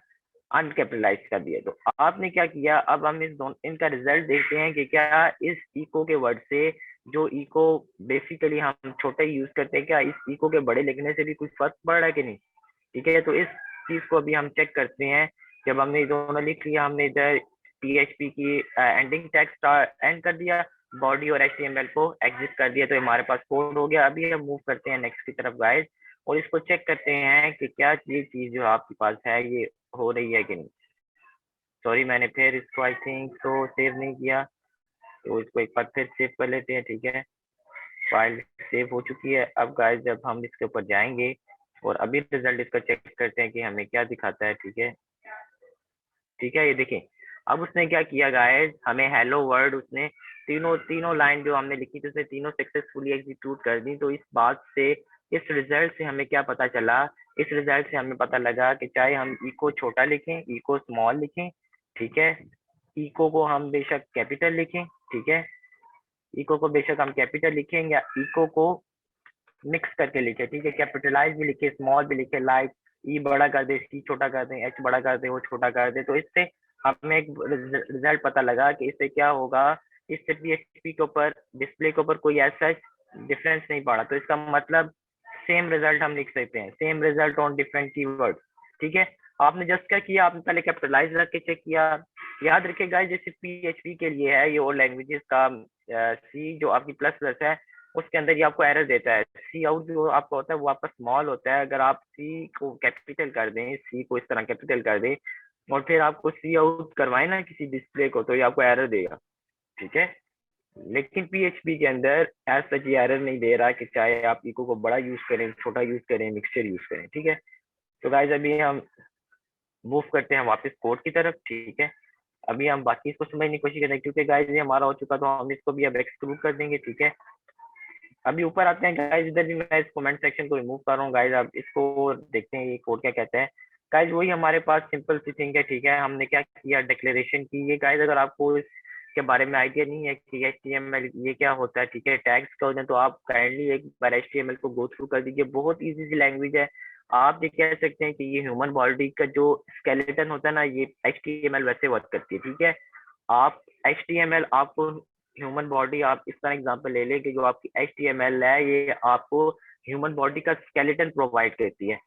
अनकैपिटलाइज कर दिया। तो आपने क्या किया, अब हम इनका रिजल्ट देखते हैं कि क्या इस इको के वर्ड से, जो इको बेसिकली हम छोटे यूज करते हैं, क्या इस इको के बड़े लिखने से भी कुछ फर्क पड़ रहा है कि नहीं। ठीक है, तो इस चीज को अभी हम चेक करते हैं। जब हमने दोनों लिख लिया, हमने इधर PHP की एंडिंग टेक्स्ट एंड कर दिया, बॉडी और HTML को एग्जिट कर दिया, तो हमारे पास कोड हो गया। अभी हम मूव करते हैं नेक्स्ट की तरफ गाइस, और इसको चेक करते हैं कि क्या ये चीज जो आपके पास है ये हो रही है कि नहीं। सॉरी, मैंने फिर इसको आई थिंक तो सेव नहीं किया, तो इसको एक बार फिर सेव कर लेते हैं। ठीक है, फाइल सेव हो चुकी है। अब गाइस जब हम इसके ऊपर जाएंगे और अभी रिजल्ट इसका चेक करते हैं कि हमें क्या दिखाता है। ठीक है, ठीक है, ये देखें, अब उसने क्या किया गाइस, हमें हेलो वर्ड उसने तीनों तीनों लाइन जो हमने लिखी थी उसने तीनों सक्सेसफुली एग्जीक्यूट कर दी। तो इस बात से, इस रिजल्ट से हमें क्या पता चला, इस रिजल्ट से हमें पता लगा कि चाहे हम इको छोटा लिखें, इको स्मॉल लिखें, ठीक है, इको को हम बेशक कैपिटल लिखें, ठीक है, इको को बेशक हम कैपिटल लिखें या इको को मिक्स करके लिखे, ठीक है, कैपिटलाइज भी लिखे, स्मॉल भी लिखे, लाइक ई बड़ा कर दे, सी छोटा कर दे, एच बड़ा कर दे, वो छोटा कर दे। तो इससे हमें एक रिजल्ट पता लगा कि इससे क्या होगा, इससे PHP के ऊपर, डिस्प्ले के ऊपर कोई ऐसा डिफरेंस नहीं पड़ा। तो इसका मतलब सेम रिजल्ट हम लिख सकते हैं, same result on different keyword. ठीक है, आपने जस्ट क्या किया, आपने पहले कैपिटलाइज रख के चेक किया। याद रखिए गाइस, जैसे PHP के लिए है ये, और लैंग्वेजेस का सी जो आपकी प्लस प्लस है उसके अंदर ये आपको एरर देता है। सी आउट जो आपका होता है वो आपका स्मॉल होता है। अगर आप सी को कैपिटल कर दें, सी को इस तरह कैपिटल कर दें और फिर आपको सी आउट करवाए ना किसी डिस्प्ले को, तो ये आपको एरर देगा। ठीक है, लेकिन PHP के अंदर एज सच ये एरर नहीं दे रहा कि चाहे आप इको को बड़ा यूज करें, छोटा यूज करें, मिक्सचर यूज करें। ठीक है, तो गाइस अभी हम मूव करते हैं वापस कोड की तरफ। ठीक है, अभी हम बाकी इसको समझने की कोशिश करें, क्योंकि गाइस ये हमारा हो चुका, तो हम इसको भी अब एक्सक्लूड कर देंगे। ठीक है, अभी ऊपर आते हैं गाइस, इधर भी मैं इस कमेंट सेक्शन को रिमूव कर रहा हूँ गाइस। अब इसको देखते हैं ये कोड क्या कहता है। गाइस वही हमारे पास सिंपल सी थिंग है। ठीक है, हमने क्या किया, डिक्लेरेशन की। ये गाइस अगर आपको इसके बारे में आइडिया नहीं है कि HTML ये क्या होता है, ठीक है, टैग्स क्या होते हैं, तो आप काइंडली एक बार HTML को गो थ्रू कर दीजिए। बहुत इजी सी लैंग्वेज है। आप ये कह सकते हैं कि ये ह्यूमन बॉडी का जो स्केलेटन होता है ना, ये HTML वैसे वर्क करती है। ठीक है, आप HTML आपको ह्यूमन बॉडी, आप इस तरह एग्जांपल ले लें कि जो आपकी HTML है ये आपको ह्यूमन बॉडी का स्केलेटन प्रोवाइड करती है।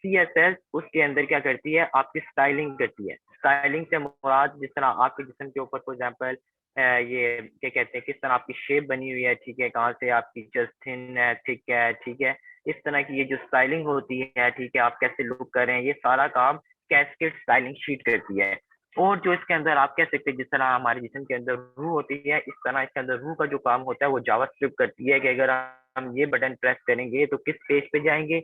CSS उसके अंदर क्या करती है, आपकी स्टाइलिंग करती है। स्टाइलिंग से मुराद जिस तरह आपके जिस्म के ऊपर फॉर एग्जांपल ये क्या कहते हैं, किस तरह आपकी शेप बनी हुई है, ठीक है, कहाँ से आपकी चेस्ट थिन है, थिक है, ठीक है, इस तरह की ये जो स्टाइलिंग होती है, ठीक है, आप कैसे लुक कर रहे हैं, ये सारा काम कैस्केड स्टाइलिंग शीट करती है। और जो इसके अंदर आप कह सकते हैं, जिस तरह हमारे जिस्म के अंदर रूह होती है, इस तरह इसके अंदर रूह का जो काम होता है वो जावास्क्रिप्ट करती है कि अगर हम ये बटन प्रेस करेंगे तो किस पेज पे जाएंगे।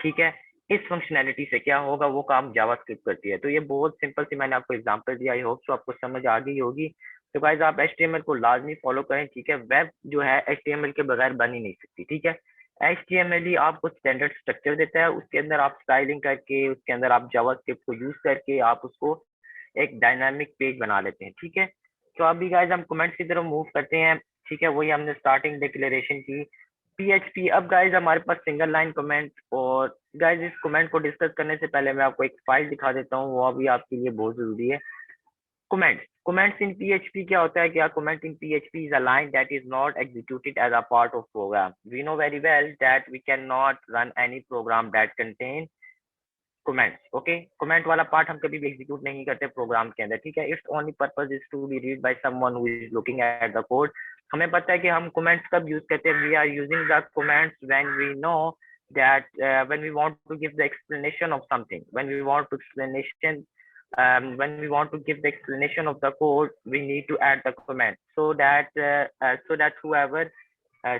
ठीक है, इस फंक्शनैलिटी से क्या होगा, वो काम जावास्क्रिप्ट करती है। तो ये बहुत सिंपल सी मैंने आपको एग्जांपल दिया, आई होप सो आपको समझ आ गई होगी। तो गाइस आप HTML को लाजमी फॉलो करें। ठीक है, वेब जो है HTML के बगैर बन ही नहीं सकती। ठीक है, HTML ही आपको स्टैंडर्ड स्ट्रक्चर देता है, उसके अंदर आप स्टाइलिंग करके, उसके अंदर आप जावास्क्रिप्ट को यूज करके आप उसको एक डायनामिक पेज बना लेते हैं। ठीक है, तो अभी गाइस हम कमेंट्स की तरफ मूव करते हैं। ठीक है, वही हमने स्टार्टिंग डिक्लेरेशन की PHP। अब गाइस हमारे पास सिंगल लाइन कमेंट, और गाइस इस कमेंट को डिस्कस करने से पहले मैं आपको एक फाइल दिखा देता हूँ, वो अभी आपके लिए बहुत जरूरी है। कमेंट्स इन PHP क्या होता है, क्या comment in PHP is a line that is not executed as a part of program. We know very well that we cannot run any program that contain comments. Okay, comment वाला पार्ट हम कभी भी एग्जीक्यूट नहीं करते प्रोग्राम के अंदर। ठीक है, its only purpose is to be read by someone who is looking at the code. हमें पता है कि हम कमेंट्स कब यूज करते हैं, we are using the comments when we know that when we want to give the explanation of something, when we want to give the explanation of the code, we need to add the comment so that whoever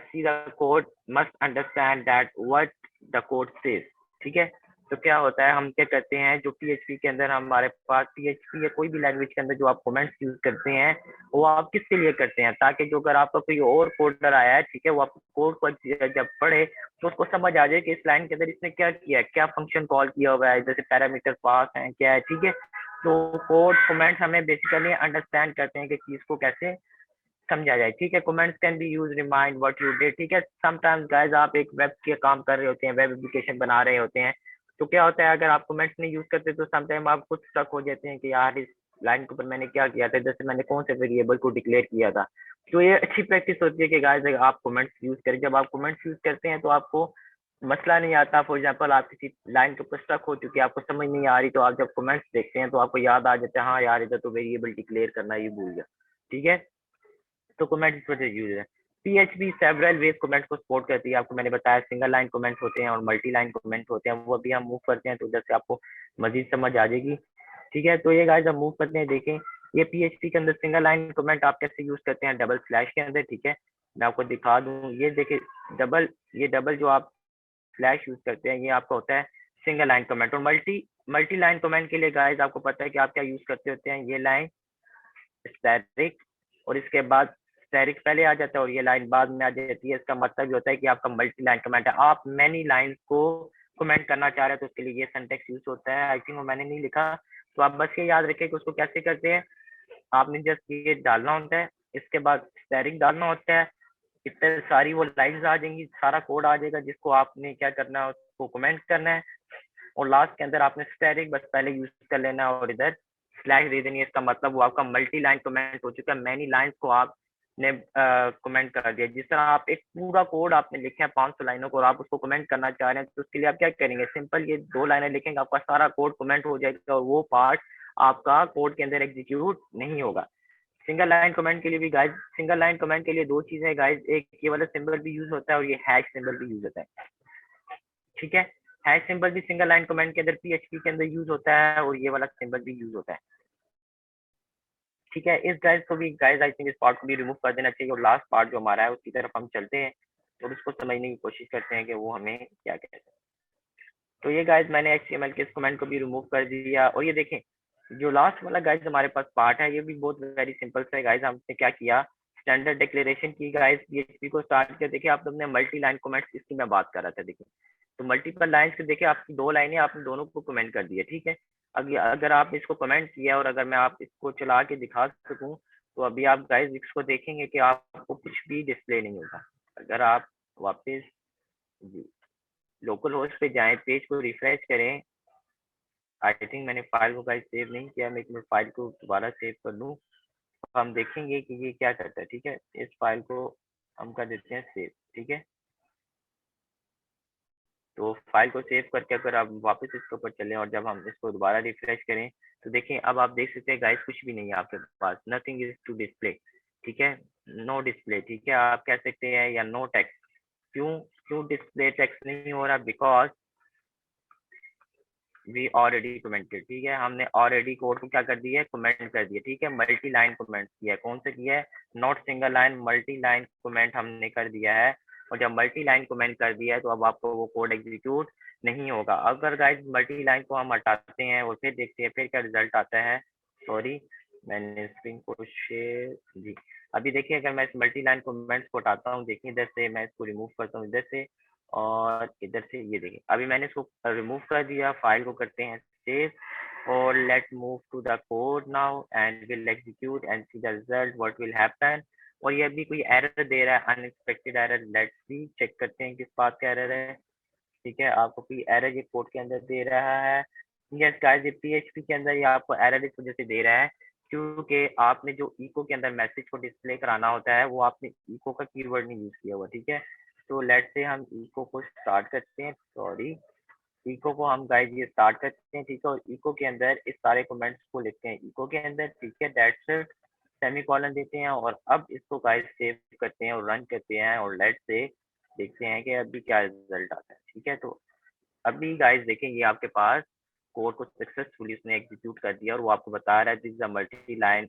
see the code must understand that what the code says. ठीक है, तो क्या होता है, हम क्या करते हैं, जो PHP के अंदर हमारे पास PHP या कोई भी लैंग्वेज के अंदर जो आप कमेंट्स यूज करते हैं, वो आप किसके लिए करते हैं, ताकि जो अगर आपका कोई और कोडर आया है, ठीक है, वो आपको कोड को जब पढ़े तो उसको समझ आ जाए कि इस लाइन के अंदर इसने क्या किया है, क्या फंक्शन कॉल किया हुआ है, जैसे पैरामीटर पास है क्या है, ठीक है। तो कोड कमेंट्स हमें बेसिकली अंडरस्टैंड करते हैं कि चीज को कैसे समझा जाए, ठीक है। Comments can be use remind what you did, ठीक है। समटाइम्स गाइस आप एक वेब के काम कर रहे होते हैं, वेब एप्लीकेशन बना रहे होते हैं, तो क्या होता है, अगर आप कमेंट्स नहीं यूज करते तो समटाइम आप खुद स्टक हो जाते हैं कि यार इस लाइन के ऊपर मैंने क्या किया था, जैसे मैंने कौन से वेरिएबल को डिक्लेयर किया था। तो ये अच्छी प्रैक्टिस होती है कि गाइस अगर आप कमेंट्स यूज करें, जब आप कमेंट्स यूज करते हैं तो आपको मसला नहीं आता। फॉर एग्जाम्पल आप किसी लाइन के ऊपर स्टक हो चुकी है, आपको समझ नहीं आ रही, तो आप जब कमेंट्स देखते हैं तो आपको याद आ जाता है, हाँ यार इधर तो वेरिएबल डिक्लेयर करना ही भूल गया, ठीक है। तो कमेंट इस वजह यूज है। PHP सेवरल वेज कमेंट को सपोर्ट करती है, आपको मैंने बताया सिंगल लाइन कमेंट होते हैं और मल्टी लाइन कमेंट होते हैं, वो अभी हम मूव करते हैं तो उधर से आपको मजीद समझ आ जाएगी, ठीक है। तो ये गाइस हम मूव करते हैं, देखें ये PHP के अंदर सिंगल लाइन कमेंट आप कैसे यूज करते हैं डबल स्लैश के अंदर, ठीक है। मैं आपको दिखा दूं, ये देखिए डबल जो आप स्लैश यूज करते हैं, ये आपका होता है सिंगल लाइन कमेंट। और मल्टी लाइन कमेंट के लिए गाइस आपको पता है कि आप क्या यूज करते होते हैं, ये लाइन स्टैटिक और इसके बाद स्टैटिक पहले आ जाता है और ये लाइन बाद में आ जाती है। इसका मतलब ये होता है कि आपका मल्टी लाइन कमेंट है, आप मैनी लाइन को कमेंट करना चाह रहे हैं तो उसके लिए ये सिंटेक्स यूज होता है। आई थिंक वो मैंने नहीं लिखा, तो आप बस ये याद रखें कि उसको कैसे करते हैं। आपने जस्ट ये डालना होता है, इसके बाद स्टैटिक डालना होता है, इतने सारी वो लाइंस आ जाएंगी, सारा कोड आ जाएगा जिसको आपने क्या करना है, उसको कमेंट करना है। और लास्ट के अंदर आपने स्टैटिक बस पहले यूज कर लेना है और इधर स्लैश दे देनी है। इसका मतलब वो आपका मल्टी लाइन कमेंट हो चुका है, मैनी लाइंस को आपने कमेंट कर दिया। जिस तरह आप एक पूरा कोड आपने लिखा है 500 लाइनों को और आप उसको कमेंट करना चाह रहे हैं, तो उसके लिए आप क्या करेंगे, सिंपल ये 2 लाइनें लिखेंगे, आपका सारा कोड कमेंट हो जाएगा और वो पार्ट आपका कोड के अंदर एग्जीक्यूट नहीं होगा। सिंगल लाइन कमेंट के लिए भी गाइज, सिंगल लाइन कमेंट के लिए 2 चीजें हैं गाइज, एक ये वाला सिंबल भी यूज होता है और ये हैश सिंबल भी यूज होता है, ठीक है। हैश सिंबल भी सिंगल लाइन कमेंट के अंदर PHP के अंदर यूज होता है और ये वाला सिंबल भी यूज होता है, ठीक है। इस गाइज को भी गाइज आई थिंक इस पार्ट को भी रिमूव कर देना चाहिए और लास्ट पार्ट जो हमारा है उसकी तरफ हम चलते हैं और उसको समझने की कोशिश करते हैं कि वो हमें क्या कहते हैं। तो ये गाइज मैंने HTML के इस कमेंट को भी रिमूव कर दिया और ये देखें जो लास्ट वाला गाइज हमारे पास पार्ट है, ये भी बहुत वेरी सिंपल सा है गाइज। हमने क्या किया, स्टैंडर्ड डिक्लेरेशन की गाइज, PHP को स्टार्ट कर, देखिए आप लोगों ने मल्टी लाइन कमेंट्स इसकी मैं बात कर रहा था, देखिए तो मल्टीपल लाइन्स के देखिए आपकी 2 लाइनें आपने दोनों को कमेंट कर दिया, ठीक है। अगर आप इसको कमेंट किया और अगर मैं आप इसको चला के दिखा सकूं तो अभी आप गाइज इसको देखेंगे कि आपको कुछ भी डिस्प्ले नहीं होगा। अगर आप वापस लोकल होस्ट पे जाएं, पेज को रिफ्रेश करें, आई थिंक मैंने फाइल को गाइज सेव नहीं किया, मैं फाइल को दोबारा सेव कर लूँ, तो हम देखेंगे कि ये क्या करता है, ठीक है। इस फाइल को हम कर देते हैं सेव, ठीक है। तो फाइल को सेव करके अगर आप वापस इसके ऊपर चलें और जब हम इसको दोबारा रिफ्रेश करें तो देखिए अब आप देख सकते हैं गाइस कुछ भी नहीं है आपके पास, नथिंग इज टू डिस्प्ले, ठीक है, नो डिस्प्ले, ठीक है। आप कह सकते हैं या नो टेक्स्ट, क्यों क्यों डिस्प्ले टेक्स्ट नहीं हो रहा, बिकॉज वी ऑलरेडी कमेंटेड, ठीक है। हमने ऑलरेडी कोड को क्या कर दिया है, कमेंट कर दिया, ठीक है। मल्टी लाइन कमेंट किया है, कौन सा किया है, not single line, multi line comment हमने कर दिया है। और जब मल्टी लाइन कमेंट कर दिया है तो अब आपको वो कोड एग्जीक्यूट नहीं होगा। अगर गाइस मल्टी लाइन को हम हटाते हैं और फिर देखते हैं फिर क्या रिजल्ट आता है, सॉरी मैंने स्क्रीन को शेयर जी, अभी देखिए अगर मैं इस मल्टी लाइन कमेंट्स को हटाता हूँ, देखिए इधर से मैं इसको रिमूव करता हूँ इधर से और इधर से, ये देखिए अभी मैंने इसको रिमूव कर दिया। फाइल को करते हैं सेव और let move to the code now and will execute and see the result what will happen. और ये अभी कोई एरर दे रहा है, unexpected error, let's see check करते हैं किस बात का एरर है, ठीक है। आपको कोई एरर ये कोड के अंदर दे रहा है, यस गाइस ये PHP के अंदर ये आपको एरर इस वजह से दे रहा है क्योंकि आपने जो इको के अंदर मैसेज को डिस्प्ले कराना होता है वो आपने इको का कीवर्ड नहीं यूज किया हुआ, ठीक है। तो लेट से हम इको को स्टार्ट करते हैं, सॉरी इको को हम गाइस ये स्टार्ट करते हैं, ठीक है। और इको के अंदर इस सारे कमेंट्स को लिखते हैं इको के अंदर, ठीक है, दैट्स इट, सेमीकोलन देते हैं और अब इसको गाइस सेव करते हैं और रन करते हैं और लेट से देखते हैं कि अभी क्या रिजल्ट आता है, ठीक है। तो अभी गाइस देखें ये आपके पास कोड को सक्सेसफुली उसने एग्जीक्यूट कर दिया और वो आपको बता रहा है this is a multi line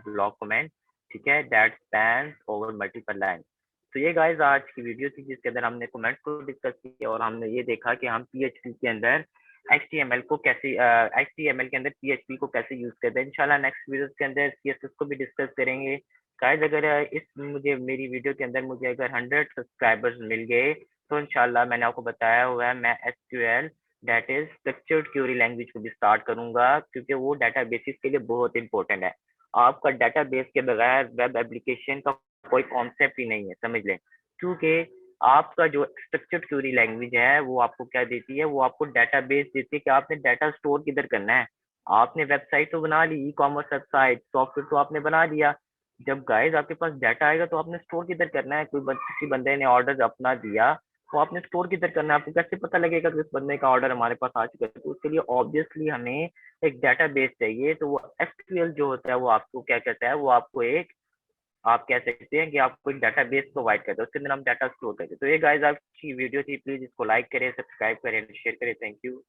block comment, ठीक है, that spans over multiple line. तो ये गाइस आज की वीडियो थी जिसके अंदर हमने कमेंट्स को डिस्कस किया और हमने ये देखा कि हम PHP के अंदर HTML को कैसे HTML के अंदर PHP को कैसे यूज करते हैं। इंशाल्लाह नेक्स्ट वीडियो के अंदर CSS को भी डिस्कस करेंगे। गाइस अगर इस मुझे मेरी वीडियो के अंदर मुझे अगर 100 सब्सक्राइबर्स मिल गए तो इंशाल्लाह मैंने आपको बताया हुआ है मैं SQL that is structured query language को भी स्टार्ट करूंगा, क्योंकि वो डाटाबेसिस के लिए बहुत इंपॉर्टेंट है। आपका डाटाबेस के बगैर वेब एप्लीकेशन का कोई कॉन्सेप्ट ही नहीं है, समझ लें। क्योंकि आपका जो स्ट्रक्चर्ड क्वेरी लैंग्वेज है वो आपको क्या देती है, वो आपको डाटाबेस देती है कि आपने डाटा स्टोर किधर करना है। आपने वेबसाइट तो बना ली, ई कॉमर्स वेबसाइट सॉफ्टवेयर तो आपने बना लिया, जब गाइस आपके पास डाटा आएगा तो आपने स्टोर किधर करना है। किसी बंदे ने ऑर्डर अपना दिया तो आपने स्टोर किधर करना है। आपको कैसे पता लगेगा कि इस बंदे का ऑर्डर हमारे पास आ चुका है। तो उसके लिए ऑब्वियसली हमें एक डाटाबेस चाहिए। तो वो एसक्यूएल जो होता है वो आपको क्या कहता है, वो आपको एक आप कह सकते हैं कि आपको एक डाटाबेस प्रोवाइड करता है, उसके अंदर हम डाटा स्टोर करते हैं। तो ये गाइस आपकी वीडियो थी, प्लीज इसको लाइक करें, सब्सक्राइब करें, शेयर करें। Thank you.